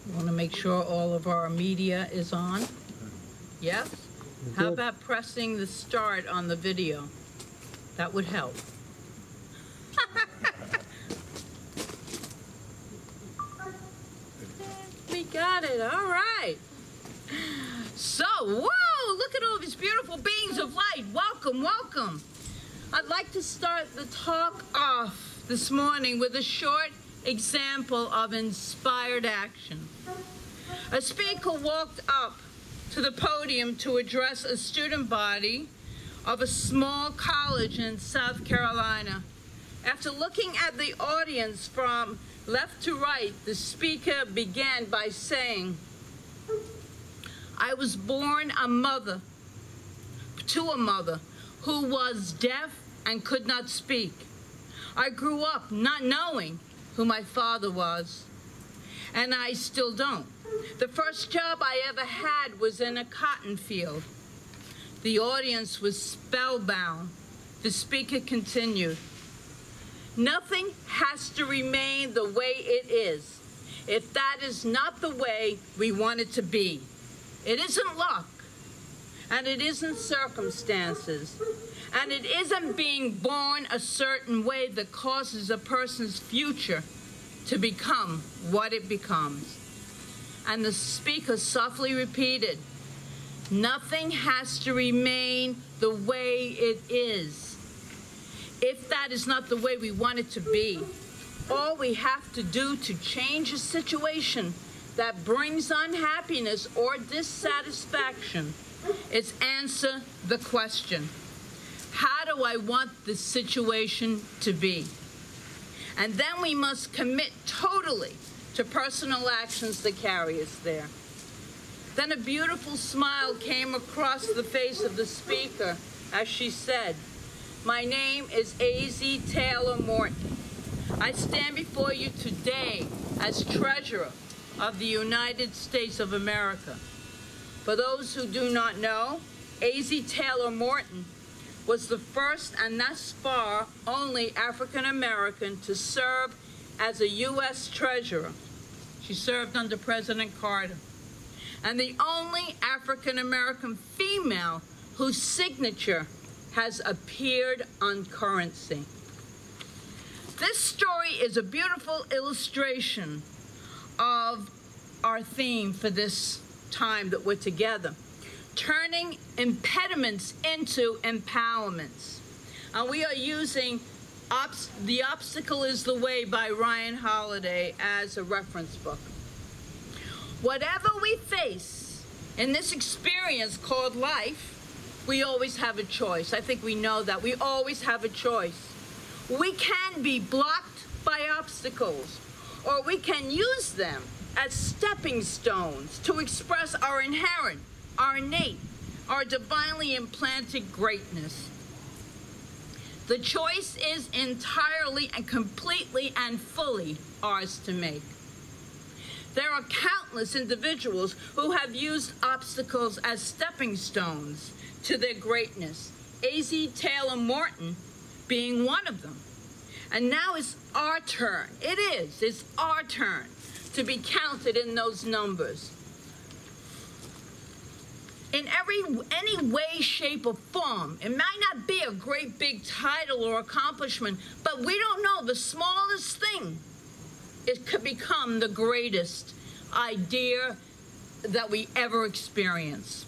We want to make sure all of our media is on. Yes? How about pressing the start on the video? That would help. We got it. All right. So, whoa, look at all these beautiful beings of light. Welcome, welcome. I'd like to start the talk off this morning with a short example of inspired action. A speaker walked up to the podium to address a student body of a small college in South Carolina. After looking at the audience from left to right, the speaker began by saying, I was born to a mother who was deaf and could not speak. I grew up not knowing who my father was, and I still don't. The first job I ever had was in a cotton field. The audience was spellbound. The speaker continued, nothing has to remain the way it is if that is not the way we want it to be. It isn't luck, and it isn't circumstances, and it isn't being born a certain way that causes a person's future to become what it becomes. And the speaker softly repeated, nothing has to remain the way it is if that is not the way we want it to be. All we have to do to change a situation that brings unhappiness or dissatisfaction is answer the question, how do I want this situation to be? And then we must commit totally to personal actions that carry us there. Then a beautiful smile came across the face of the speaker as she said, my name is A.Z. Taylor Morton. I stand before you today as Treasurer of the United States of America. For those who do not know, A.Z. Taylor Morton was the first and thus far only African American to serve as a U.S. Treasurer. She served under President Carter. And the only African American female whose signature has appeared on currency. This story is a beautiful illustration of our theme for this time that we're together, turning impediments into empowerments. And we are using The Obstacle is the Way by Ryan Holiday as a reference book. Whatever we face in this experience called life, we always have a choice. I think we know that. We always have a choice. We can be blocked by obstacles, or we can use them as stepping stones to express our inherent, our innate, our divinely implanted greatness. The choice is entirely and completely and fully ours to make. There are countless individuals who have used obstacles as stepping stones to their greatness, A.Z. Taylor Morton being one of them. And now it's our turn. It's our turn to be counted in those numbers. In any way, shape, or form, it might not be a great big title or accomplishment, but we don't know, the smallest thing, it could become the greatest idea that we ever experience.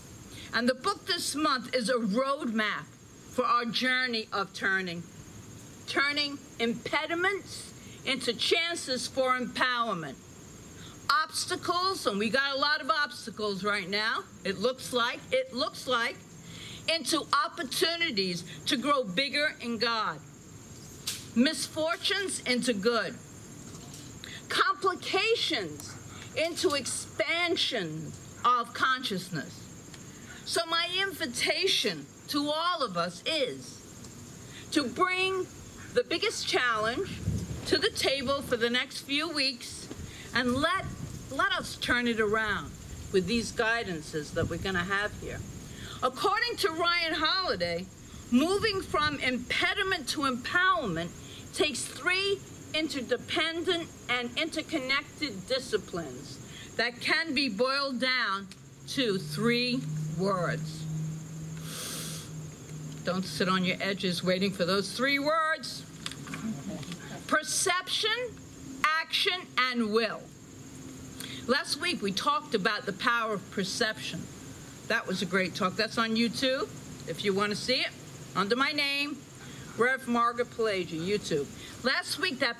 And the book this month is a roadmap for our journey of turning impediments into chances for empowerment. Obstacles, and we got a lot of obstacles right now, it looks like, into opportunities to grow bigger in God. Misfortunes into good. Complications into expansion of consciousness. So my invitation to all of us is to bring the biggest challenge to the table for the next few weeks and let us turn it around with these guidances that we're going to have here. According to Ryan Holiday, moving from impediment to empowerment takes 3 interdependent and interconnected disciplines that can be boiled down to 3 words. Don't sit on your edges waiting for those 3 words. Perception, action, and will. Last week we talked about the power of perception. That was a great talk. That's on YouTube, if you want to see it, under my name, Rev. Margaret Palagye, YouTube. Last week that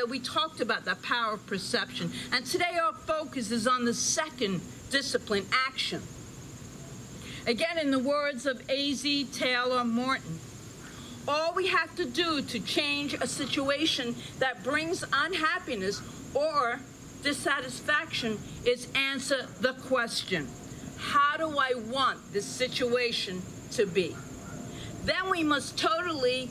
we talked about that power of perception, and today our focus is on the second discipline, action. Again, in the words of A.Z. Taylor Morton, all we have to do to change a situation that brings unhappiness or dissatisfaction is answer the question, how do I want this situation to be? Then we must totally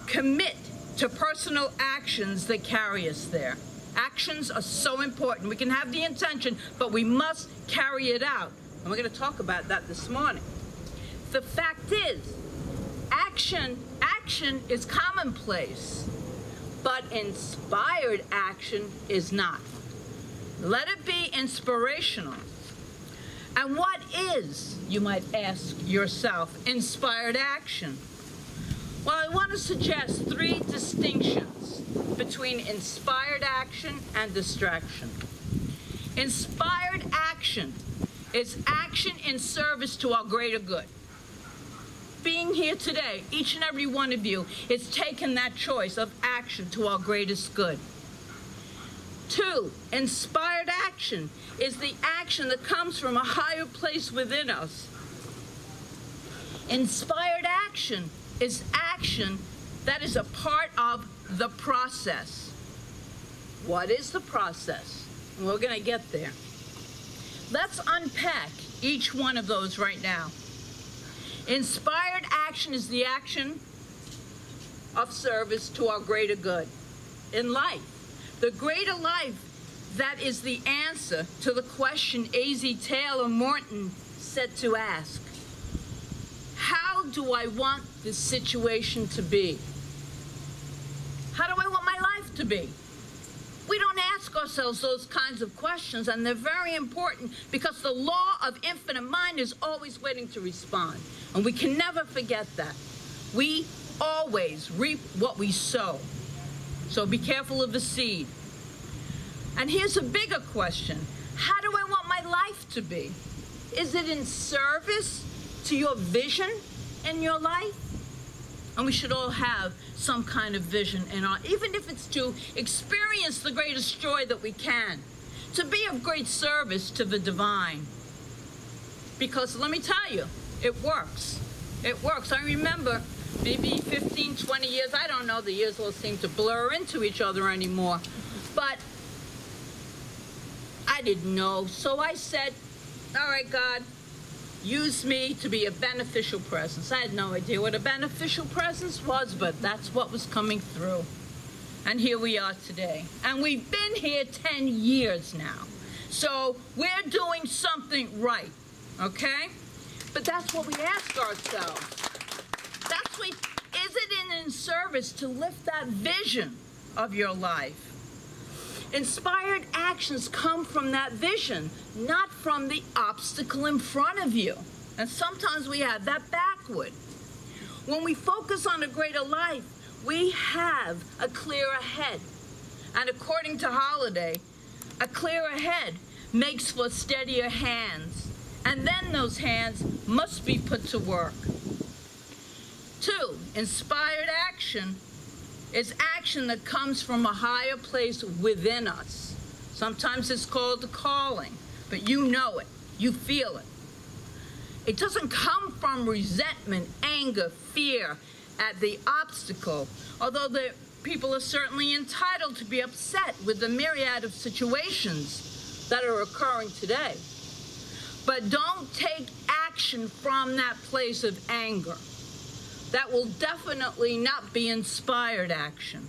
commit to personal actions that carry us there. Actions are so important. We can have the intention, but we must carry it out. And we're going to talk about that this morning. The fact is, action is commonplace, but inspired action is not. Let it be inspirational. And what is, you might ask yourself, inspired action? Well, I want to suggest 3 distinctions between inspired action and distraction. Inspired action is action in service to our greater good. Being here today, each and every one of you is taking that choice of action to our greatest good. 2, inspired action is the action that comes from a higher place within us. Inspired action is action that is a part of the process. What is the process? We're going to get there. Let's unpack each one of those right now. Inspired action is the action of service to our greater good in life. The greater life, that is the answer to the question A.Z. Taylor Morton said to ask. How do I want this situation to be? How do I want my life to be? We don't ask ourselves those kinds of questions, and they're very important because the law of infinite mind is always waiting to respond. And we can never forget that. We always reap what we sow. So be careful of the seed. And here's a bigger question. How do I want my life to be? Is it in service to your vision in your life? And we should all have some kind of vision in our, even if it's to experience the greatest joy that we can, to be of great service to the divine. Because let me tell you, it works. It works. I remember maybe 15, 20 years, I don't know, the years all seem to blur into each other anymore, but I didn't know. So I said, all right, God, use me to be a beneficial presence. I had no idea what a beneficial presence was, but that's what was coming through. And here we are today. And we've been here 10 years now. So we're doing something right, okay? But that's what we ask ourselves. That's what, is it in service to lift that vision of your life? Inspired actions come from that vision, not from the obstacle in front of you. And sometimes we have that backward. When we focus on a greater life, we have a clearer head. And according to Holiday, a clearer head makes for steadier hands. And then those hands must be put to work. 2, inspired action is action that comes from a higher place within us. Sometimes it's called the calling, but you know it, you feel it. It doesn't come from resentment, anger, fear at the obstacle, although the people are certainly entitled to be upset with the myriad of situations that are occurring today. But don't take action from that place of anger. That will definitely not be inspired action.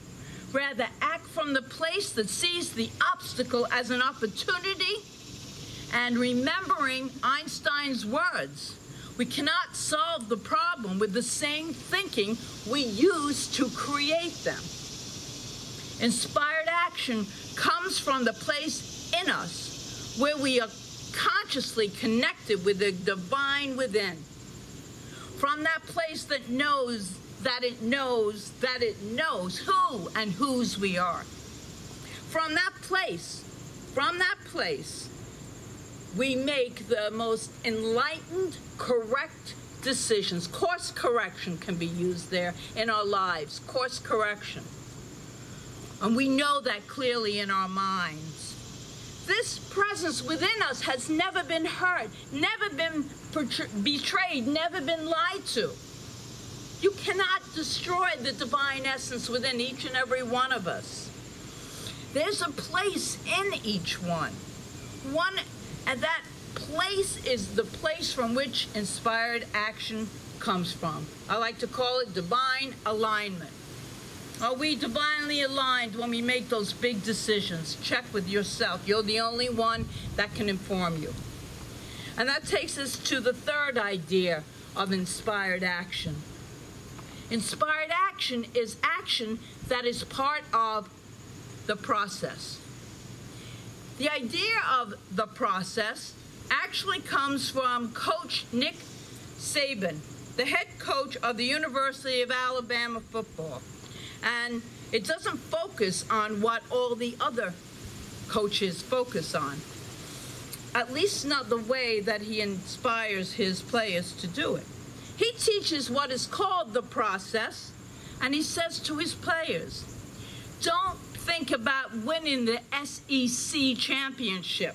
Rather, act from the place that sees the obstacle as an opportunity, and remembering Einstein's words, we cannot solve the problem with the same thinking we use to create them. Inspired action comes from the place in us where we are consciously connected with the divine within. From that place that knows that it knows that it knows who and whose we are. From that place, we make the most enlightened, correct decisions. Course correction can be used there in our lives, course correction. And we know that clearly in our minds. This presence within us has never been hurt, never been betrayed, never been lied to. You cannot destroy the divine essence within each and every one of us. There's a place in each one. And that place is the place from which inspired action comes from. I like to call it divine alignment. Are we divinely aligned when we make those big decisions? Check with yourself. You're the only one that can inform you. And that takes us to the third idea of inspired action. Inspired action is action that is part of the process. The idea of the process actually comes from Coach Nick Saban, the head coach of the University of Alabama football. And it doesn't focus on what all the other coaches focus on, at least not the way that he inspires his players to do it. He teaches what is called the process, and he says to his players, don't think about winning the SEC championship.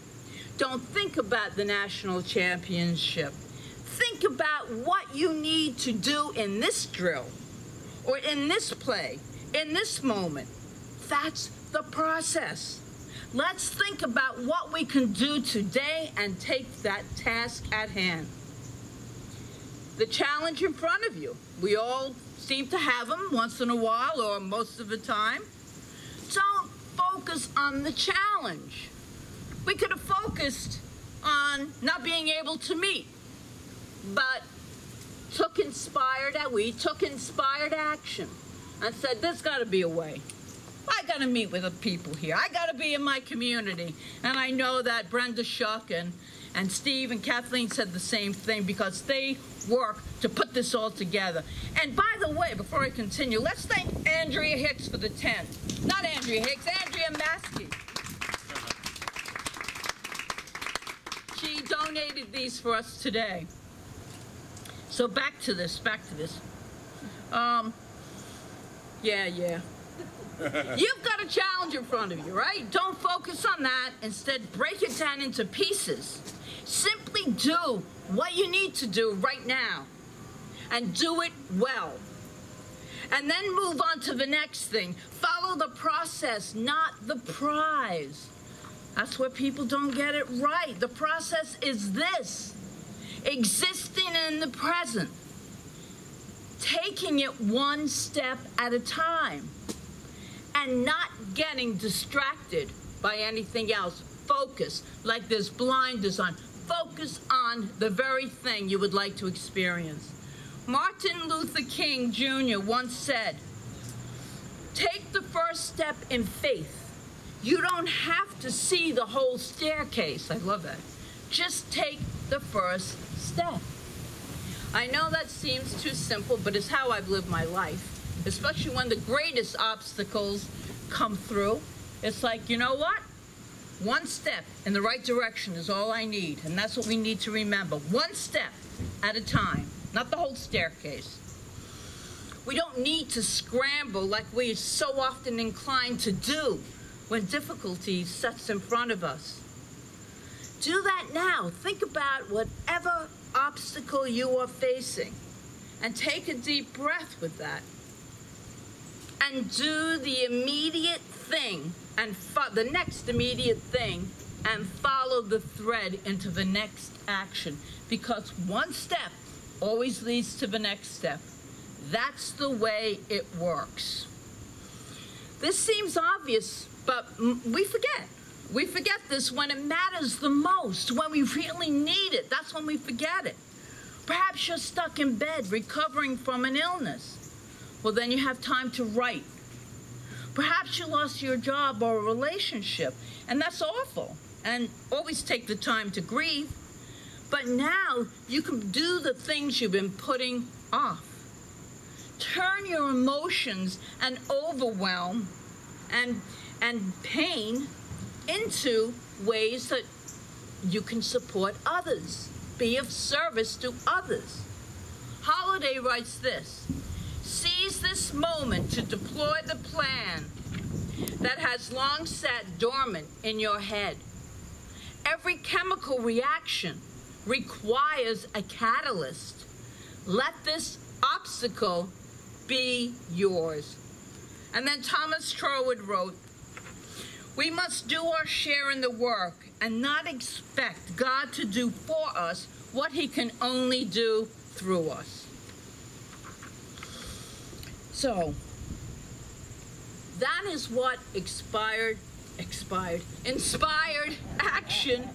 Don't think about the national championship. Think about what you need to do in this drill, or in this play, in this moment. That's the process. Let's think about what we can do today and take that task at hand. The challenge in front of you. We all seem to have them once in a while or most of the time. Don't focus on the challenge. We could have focused on not being able to meet, but we took inspired action and said, there's got to be a way. I got to meet with the people here. I got to be in my community. And I know that Brenda Shuck and Steve and Kathleen said the same thing because they work to put this all together. And by the way, before I continue, let's thank Andrea Hicks for the tent. Not Andrea Hicks, Andrea Maskey. She donated these for us today. So back to this. Yeah. You've got a challenge in front of you, right? Don't focus on that. Instead, break it down into pieces. Simply do what you need to do right now and do it well. And then move on to the next thing. Follow the process, not the prize. That's where people don't get it right. The process is this: existing in the present, taking it one step at a time, and not getting distracted by anything else. Focus, like there's blinders on. Focus on the very thing you would like to experience. Martin Luther King Jr. once said, take the first step in faith. You don't have to see the whole staircase. I love that. Just take the first step. I know that seems too simple, but it's how I've lived my life, especially when the greatest obstacles come through. It's like, you know what? One step in the right direction is all I need, and that's what we need to remember. One step at a time, not the whole staircase. We don't need to scramble like we're so often inclined to do when difficulty sets in front of us. Do that now. Think about whatever obstacle you are facing and take a deep breath with that. And do the immediate thing and the next immediate thing and follow the thread into the next action, because one step always leads to the next step. That's the way it works. This seems obvious, but we forget. We forget this when it matters the most, when we really need it. That's when we forget it. Perhaps you're stuck in bed recovering from an illness. Well, then you have time to write. Perhaps you lost your job or a relationship, and that's awful. and always take the time to grieve. But now you can do the things you've been putting off. Turn your emotions and overwhelm and pain into ways that you can support others, be of service to others. Holiday writes this: seize this moment to deploy the plan that has long sat dormant in your head. Every chemical reaction requires a catalyst. Let this obstacle be yours. And then Thomas Troward wrote, we must do our share in the work and not expect God to do for us what he can only do through us. So, that is what inspired action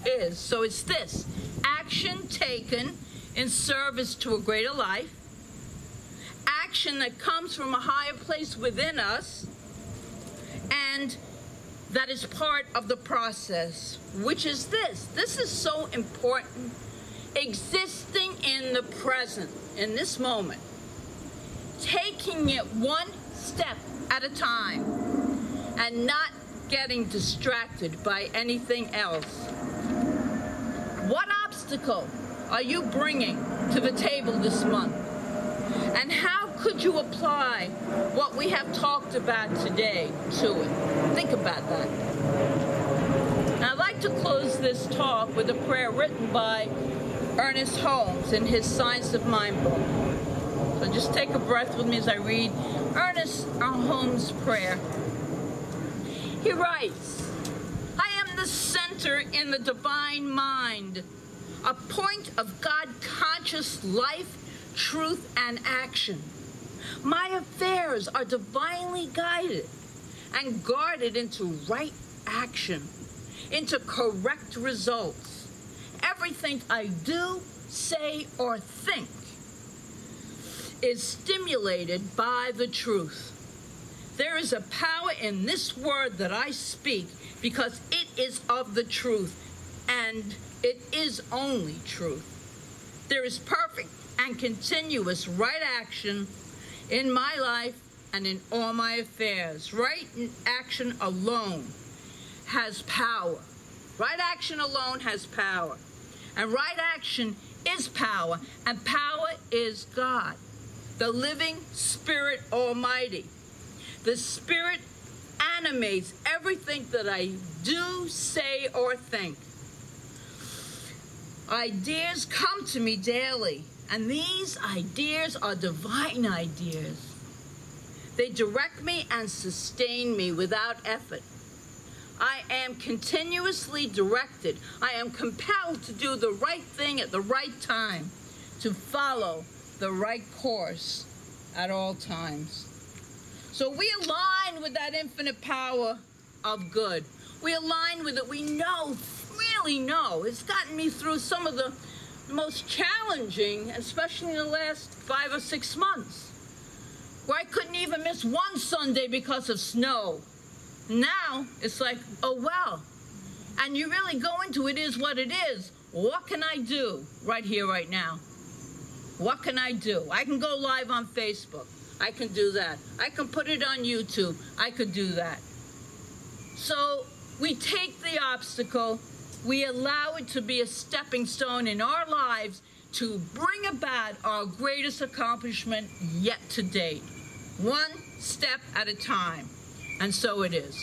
is. So it's this: action taken in service to a greater life, action that comes from a higher place within us, and that is part of the process, which is this. This is so important. Existing in the present, in this moment, taking it one step at a time, and not getting distracted by anything else. What obstacle are you bringing to the table this month? And how could you apply what we have talked about today to it? Think about that. And I'd like to close this talk with a prayer written by Ernest Holmes in his Science of Mind book. So just take a breath with me as I read Ernest Holmes' prayer. He writes, I am the center in the divine mind, a point of God-conscious life, truth, and action. My affairs are divinely guided and guarded into right action, into correct results. Everything I do, say, or think is stimulated by the truth. There is a power in this word that I speak because it is of the truth, and it is only truth. There is perfect and continuous right action in my life and in all my affairs. Right action alone has power. Right action alone has power. And right action is power, and power is God, the living Spirit Almighty. The Spirit animates everything that I do, say, or think. Ideas come to me daily, and these ideas are divine ideas. They direct me and sustain me without effort. I am continuously directed. I am compelled to do the right thing at the right time, to follow the right course at all times. So we align with that infinite power of good. We align with it. We know, really know. It's gotten me through some of the most challenging, especially in the last 5 or 6 months, where I couldn't even miss one Sunday because of snow. Now, it's like, oh, well. And you really go into it is what it is. What can I do right here, right now? What can I do? I can go live on Facebook. I can do that. I can put it on YouTube. I could do that. So we take the obstacle. We allow it to be a stepping stone in our lives to bring about our greatest accomplishment yet to date. One step at a time. And so it is.